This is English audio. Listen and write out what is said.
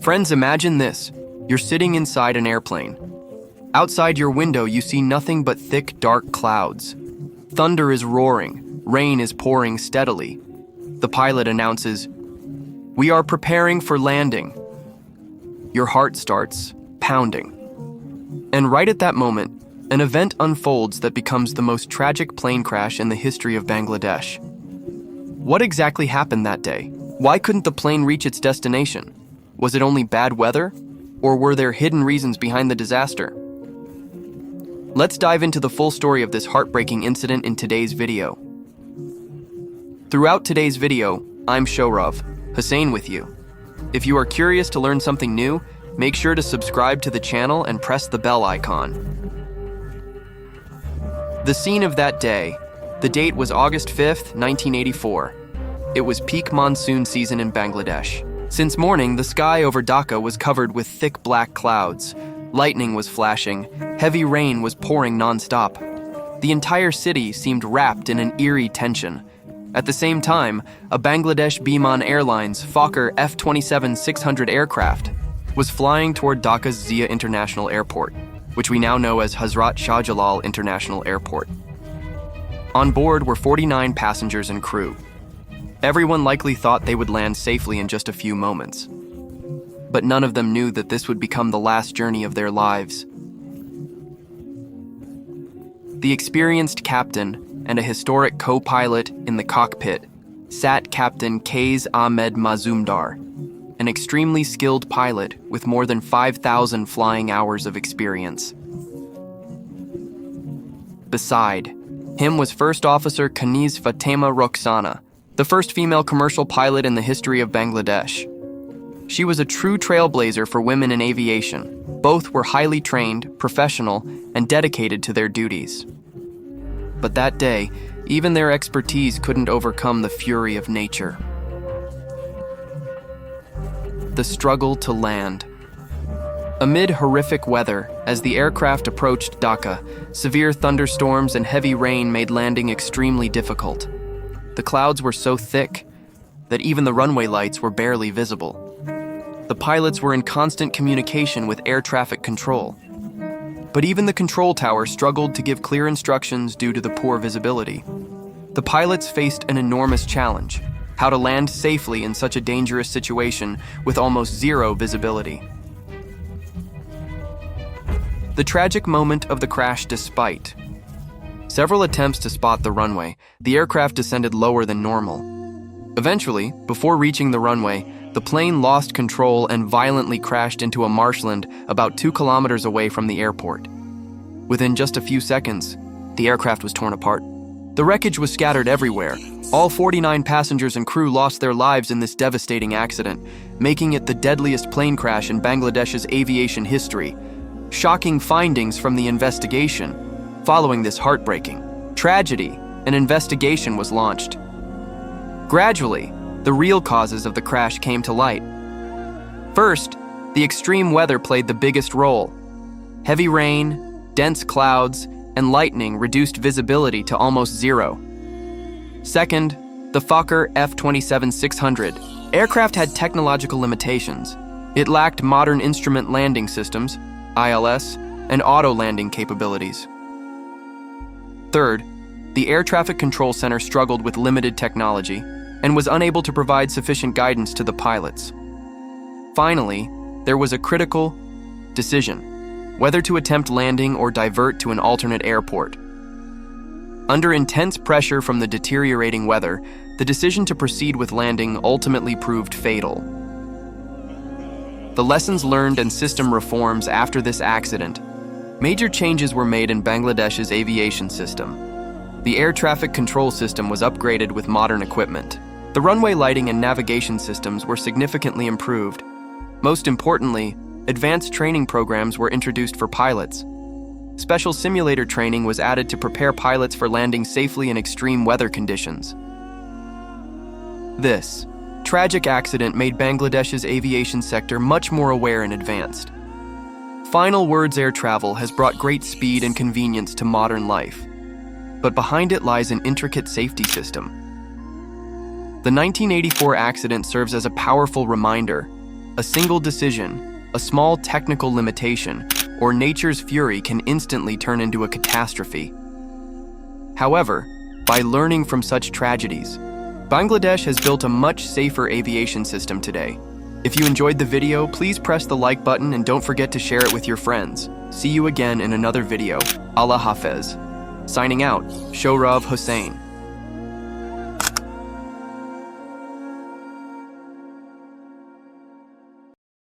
Friends, imagine this. You're sitting inside an airplane. Outside your window, you see nothing but thick, dark clouds. Thunder is roaring. Rain is pouring steadily. The pilot announces, "We are preparing for landing." Your heart starts pounding. And right at that moment, an event unfolds that becomes the most tragic plane crash in the history of Bangladesh. What exactly happened that day? Why couldn't the plane reach its destination? Was it only bad weather? Or were there hidden reasons behind the disaster? Let's dive into the full story of this heartbreaking incident in today's video. Throughout today's video, I'm Shorav, Hussein with you. If you are curious to learn something new, make sure to subscribe to the channel and press the bell icon. The scene of that day. The date was August 5th, 1984. It was peak monsoon season in Bangladesh. Since morning, the sky over Dhaka was covered with thick black clouds. Lightning was flashing. Heavy rain was pouring non-stop. The entire city seemed wrapped in an eerie tension. At the same time, a Bangladesh Biman Airlines Fokker F27-600 aircraft was flying toward Dhaka's Zia International Airport, which we now know as Hazrat Shah Jalal International Airport. On board were 49 passengers and crew. Everyone likely thought they would land safely in just a few moments. But none of them knew that this would become the last journey of their lives. The experienced captain and a historic co-pilot in the cockpit sat Captain Kais Ahmed Mazumdar, an extremely skilled pilot with more than 5,000 flying hours of experience. Beside him was First Officer Kaniz Fatema Roxana, the first female commercial pilot in the history of Bangladesh. She was a true trailblazer for women in aviation. Both were highly trained, professional, and dedicated to their duties. But that day, even their expertise couldn't overcome the fury of nature. The struggle to land. Amid horrific weather, as the aircraft approached Dhaka, severe thunderstorms and heavy rain made landing extremely difficult. The clouds were so thick that even the runway lights were barely visible. The pilots were in constant communication with air traffic control. But even the control tower struggled to give clear instructions due to the poor visibility. The pilots faced an enormous challenge: how to land safely in such a dangerous situation with almost zero visibility. The tragic moment of the crash. Despite several attempts to spot the runway, the aircraft descended lower than normal. Eventually, before reaching the runway, the plane lost control and violently crashed into a marshland about 2 kilometers away from the airport. Within just a few seconds, the aircraft was torn apart. The wreckage was scattered everywhere. All 49 passengers and crew lost their lives in this devastating accident, making it the deadliest plane crash in Bangladesh's aviation history. Shocking findings from the investigation. Following this heartbreaking tragedy, an investigation was launched. Gradually, the real causes of the crash came to light. First, the extreme weather played the biggest role. Heavy rain, dense clouds, and lightning reduced visibility to almost zero. Second, the Fokker F27-600 aircraft had technological limitations. It lacked modern instrument landing systems, ILS, and auto-landing capabilities. Third, the Air Traffic Control Center struggled with limited technology and was unable to provide sufficient guidance to the pilots. Finally, there was a critical decision: whether to attempt landing or divert to an alternate airport. Under intense pressure from the deteriorating weather, the decision to proceed with landing ultimately proved fatal. The lessons learned and system reforms after this accident. Major changes were made in Bangladesh's aviation system. The air traffic control system was upgraded with modern equipment. The runway lighting and navigation systems were significantly improved. Most importantly, advanced training programs were introduced for pilots. Special simulator training was added to prepare pilots for landing safely in extreme weather conditions. This tragic accident made Bangladesh's aviation sector much more aware and advanced. Final words: air travel has brought great speed and convenience to modern life. But behind it lies an intricate safety system. The 1984 accident serves as a powerful reminder. A single decision, a small technical limitation, or nature's fury can instantly turn into a catastrophe. However, by learning from such tragedies, Bangladesh has built a much safer aviation system today. If you enjoyed the video, please press the like button and don't forget to share it with your friends. See you again in another video. Allah Hafez. Signing out, Shorav Hussain.